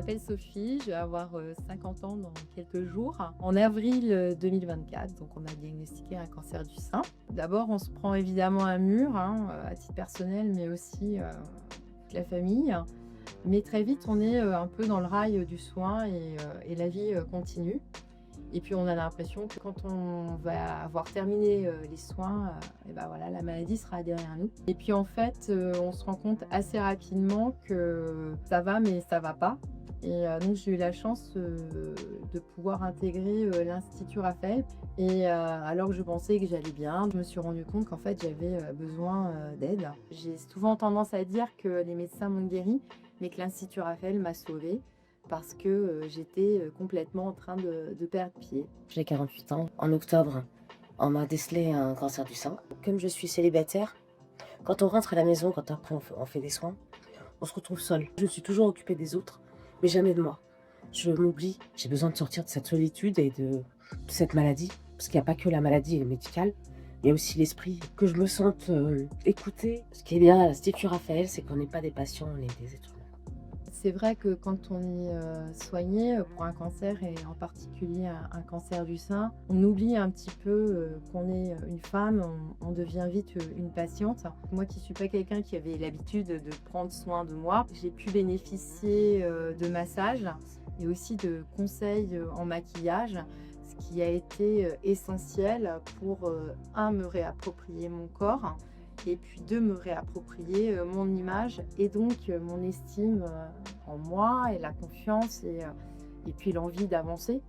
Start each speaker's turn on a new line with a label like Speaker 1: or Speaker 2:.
Speaker 1: m'appelle Sophie, je vais avoir 50 ans dans quelques jours. En avril 2024, donc on a diagnostiqué un cancer du sein. D'abord, on se prend évidemment un mur, à titre personnel, mais aussi toute la famille. Mais très vite, on est un peu dans le rail du soin et la vie continue. Et puis on a l'impression que quand on va avoir terminé les soins, et ben voilà, la maladie sera derrière nous. Et puis en fait, on se rend compte assez rapidement que ça va, mais ça va pas. Et donc j'ai eu la chance de pouvoir intégrer l'Institut Raphaël. Et alors que je pensais que j'allais bien, je me suis rendu compte qu'en fait j'avais besoin d'aide. J'ai souvent tendance à dire que les médecins m'ont guéri, mais que l'Institut Raphaël m'a sauvée parce que j'étais complètement en train de perdre pied.
Speaker 2: J'ai 48 ans. En octobre, on m'a décelé un cancer du sein. Comme je suis célibataire, quand on rentre à la maison, quand après on fait des soins, on se retrouve seul. Je suis toujours occupée des autres, mais jamais de moi. Je m'oublie. J'ai besoin de sortir de cette solitude et de cette maladie. Parce qu'il n'y a pas que la maladie médicale, il y a aussi l'esprit. Que je me sente écoutée. Ce qui est bien à l'Institut Raphaël, c'est qu'on n'est pas des patients, on est des êtres humains.
Speaker 1: C'est vrai que quand on est soigné pour un cancer et en particulier un cancer du sein, on oublie un petit peu qu'on est une femme, on devient vite une patiente. Moi qui suis pas quelqu'un qui avait l'habitude de prendre soin de moi, j'ai pu bénéficier de massages et aussi de conseils en maquillage, ce qui a été essentiel pour me réapproprier mon corps et puis de me réapproprier mon image et donc mon estime en moi et la confiance et puis l'envie d'avancer.